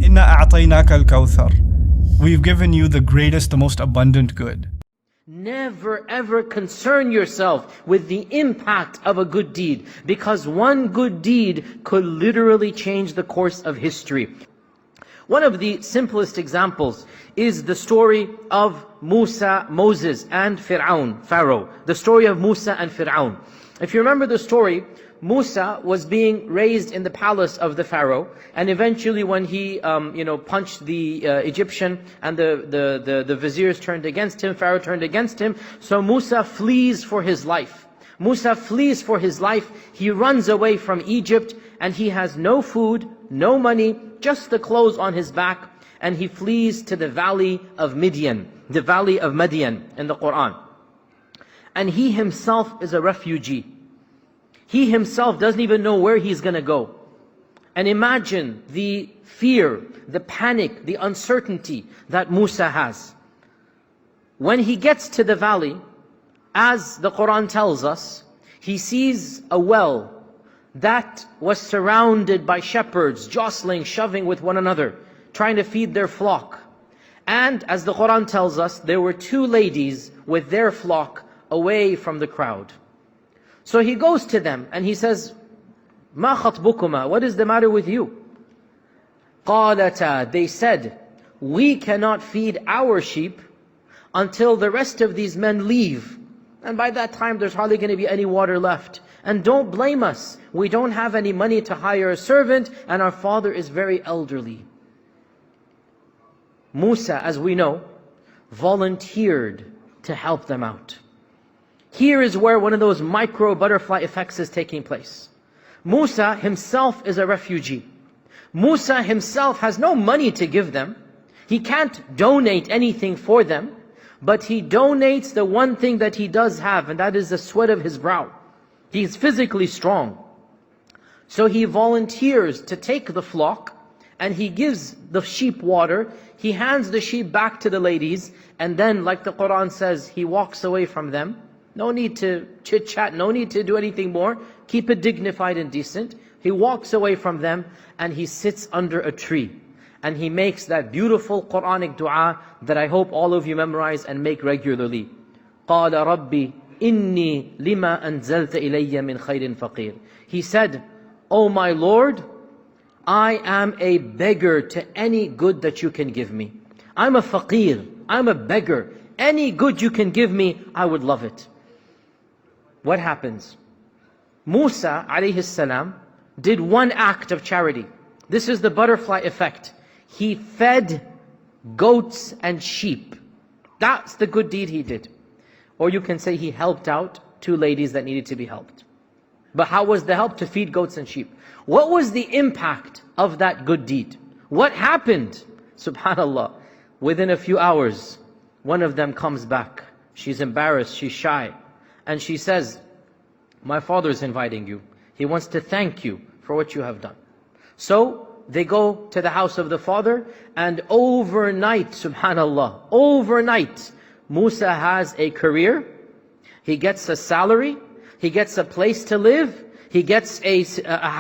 إِنَّا أَعْطَيْنَاكَ الْكَوْثَرَ. We've given you the greatest, the most abundant good. Never ever concern yourself with the impact of a good deed, because one good deed could literally change the course of history. One of the simplest examples is the story of Moses and Pharaoh. The story of Musa and Fir'aun. If you remember the story, Musa was being raised in the palace of the Pharaoh, and eventually when he punched the Egyptian and the viziers turned against him, Pharaoh turned against him, so Musa flees for his life. Musa flees for his life. He runs away from Egypt, and he has no food, no money, just the clothes on his back, and he flees to the valley of Midian, the valley of Madian in the Quran. And he himself is a refugee. He himself doesn't even know where he's going to go. And imagine the fear, the panic, the uncertainty that Musa has. When he gets to the valley, as the Quran tells us, he sees a well that was surrounded by shepherds, jostling, shoving with one another, trying to feed their flock. And as the Quran tells us, there were two ladies with their flock away from the crowd. So he goes to them and he says, "Ma khatbukuma, what is the matter with you?" قالتا, they said, "We cannot feed our sheep until the rest of these men leave. And by that time there's hardly going to be any water left. And don't blame us, we don't have any money to hire a servant, and our father is very elderly." Musa, as we know, volunteered to help them out. Here is where one of those micro butterfly effects is taking place. Musa himself is a refugee. Musa himself has no money to give them. He can't donate anything for them, but he donates the one thing that he does have, and that is the sweat of his brow. He's physically strong. So he volunteers to take the flock, and he gives the sheep water. He hands the sheep back to the ladies, and then, like the Quran says, he walks away from them. No need to chit-chat, no need to do anything more. Keep it dignified and decent. He walks away from them, and he sits under a tree. And he makes that beautiful Quranic dua that I hope all of you memorize and make regularly. قَالَ رَبِّي إِنِّي لِمَا أَنزَلْتَ إِلَيَّ مِنْ خَيْرٍ فَقِيرٍ. He said, "Oh my Lord, I am a beggar to any good that you can give me. I'm a faqir, I'm a beggar. Any good you can give me, I would love it." What happens? Musa alayhi salam did one act of charity. This is the butterfly effect. He fed goats and sheep. That's the good deed he did. Or you can say he helped out two ladies that needed to be helped. But how was the help? To feed goats and sheep. What was the impact of that good deed? What happened? Subhanallah. Within a few hours, one of them comes back. She's embarrassed, she's shy. And she says, "My father is inviting you. He wants to thank you for what you have done." So they go to the house of the father, and overnight, subhanallah, overnight, Musa has a career, he gets a salary, he gets a place to live, he gets a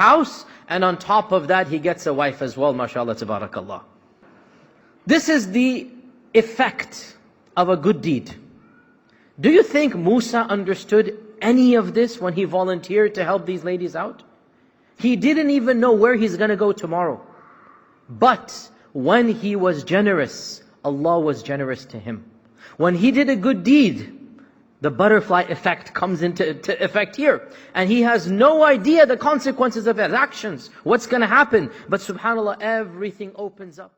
house, and on top of that he gets a wife as well, mashallah, tabarakallah. This is the effect of a good deed. Do you think Musa understood any of this when he volunteered to help these ladies out? He didn't even know where he's going to go tomorrow. But when he was generous, Allah was generous to him. When he did a good deed, the butterfly effect comes into effect here. And he has no idea the consequences of his actions, what's going to happen. But subhanAllah, everything opens up.